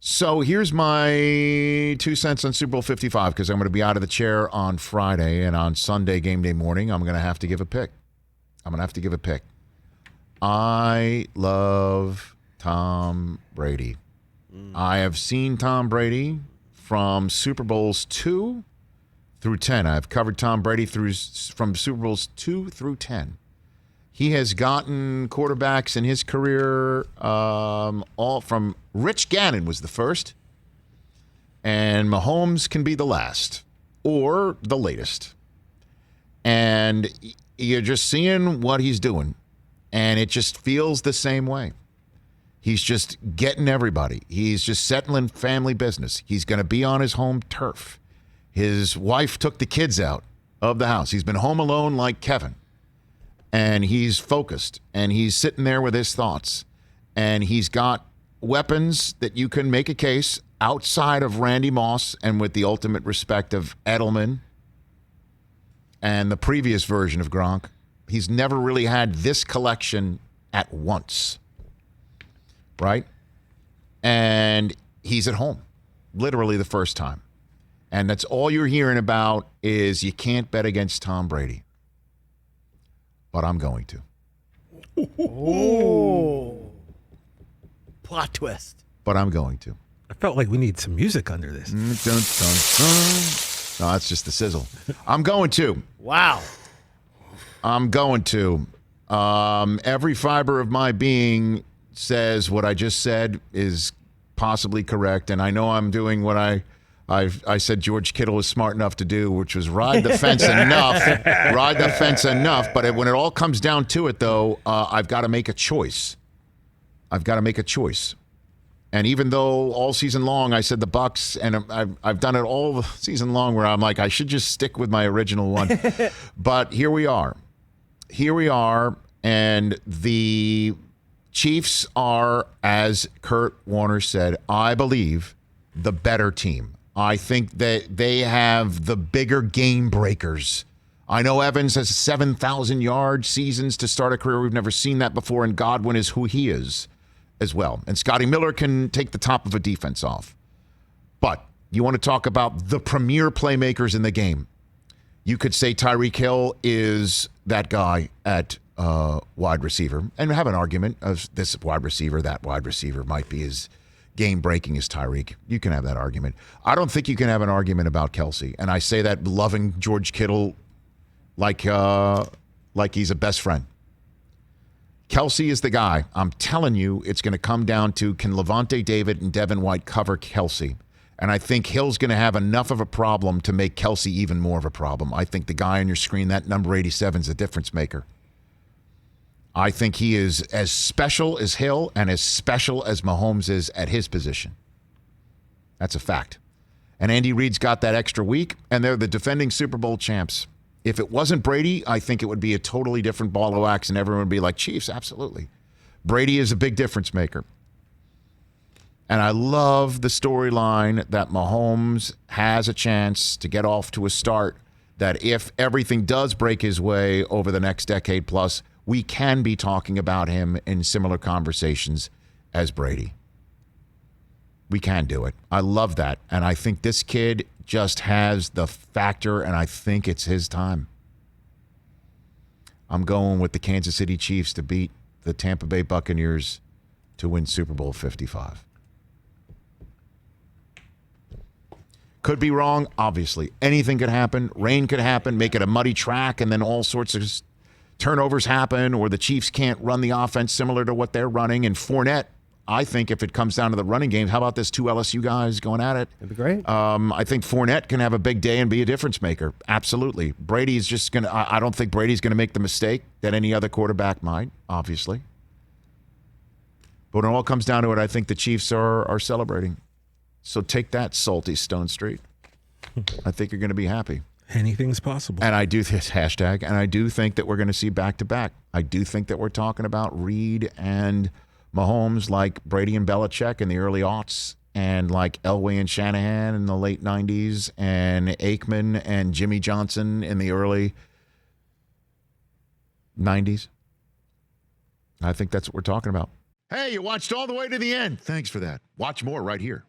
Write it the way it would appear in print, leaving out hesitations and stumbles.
So here's my 2 cents on Super Bowl 55 because I'm going to be out of the chair on Friday, and on Sunday game day morning, I'm going to have to give a pick. I love Tom Brady. I have seen Tom Brady from Super Bowls 2 through 10. I've covered Tom Brady from Super Bowls 2 through 10. He has gotten quarterbacks in his career all from Rich Gannon was the first, and Mahomes can be the last or the latest. And you're just seeing what he's doing, and it just feels the same way. He's just getting everybody. He's just settling family business. He's going to be on his home turf. His wife took the kids out of the house. He's been home alone like Kevin. And he's focused, and he's sitting there with his thoughts. And he's got weapons that you can make a case outside of Randy Moss and with the ultimate respect of Edelman and the previous version of Gronk. He's never really had this collection at once, right? And he's at home, literally the first time. And that's all you're hearing about is you can't bet against Tom Brady. But I'm going to. Oh. Plot twist. But I'm going to. I felt like we need some music under this. Dun, dun, dun. No, that's just the sizzle. I'm going to. Wow. I'm going to. Every fiber of my being says what I just said is possibly correct, and I know I'm doing what I said George Kittle was smart enough to do, which was ride the fence enough, But when it all comes down to it, though, I've got to make a choice. And even though all season long I said the Bucks, and I've done it all season long where I'm like, I should just stick with my original one. But here we are, and the Chiefs are, as Kurt Warner said, I believe, the better team. I think that they have the bigger game breakers. I know Evans has 7,000-yard seasons to start a career. We've never seen that before, and Godwin is who he is as well. And Scotty Miller can take the top of a defense off. But you want to talk about the premier playmakers in the game. You could say Tyreek Hill is that guy at wide receiver and have an argument of this wide receiver, that wide receiver might be as game-breaking as Tyreek. You can have that argument. I don't think you can have an argument about Kelsey. And I say that loving George Kittle like he's a best friend. Kelsey is the guy. I'm telling you, it's going to come down to can Levante David and Devin White cover Kelsey? And I think Hill's going to have enough of a problem to make Kelsey even more of a problem. I think the guy on your screen, that number 87, is a difference maker. I think he is as special as Hill and as special as Mahomes is at his position. That's a fact. And Andy Reid's got that extra week, and they're the defending Super Bowl champs. If it wasn't Brady, I think it would be a totally different ball of wax, and everyone would be like, Chiefs, absolutely. Brady is a big difference maker. And I love the storyline that Mahomes has a chance to get off to a start, that if everything does break his way over the next decade plus, we can be talking about him in similar conversations as Brady. We can do it. I love that. And I think this kid just has the factor, and I think it's his time. I'm going with the Kansas City Chiefs to beat the Tampa Bay Buccaneers to win Super Bowl 55. Could be wrong, obviously. Anything could happen. Rain could happen, make it a muddy track, and then all sorts of turnovers happen, or the Chiefs can't run the offense similar to what they're running. And Fournette, I think if it comes down to the running game, how about this two LSU guys going at it? That'd be great. I think Fournette can have a big day and be a difference maker. Absolutely. Brady's just going to, I don't think Brady's going to make the mistake that any other quarterback might, obviously. But when it all comes down to it, I think the Chiefs are celebrating. So take that, salty Stone Street. I think you're going to be happy. Anything's possible. And I do this hashtag, and I do think that we're going to see back-to-back. I do think that we're talking about Reed and Mahomes like Brady and Belichick in the early aughts, and like Elway and Shanahan in the late 90s, and Aikman and Jimmy Johnson in the early 90s. I think that's what we're talking about. Hey, you watched all the way to the end. Thanks for that. Watch more right here.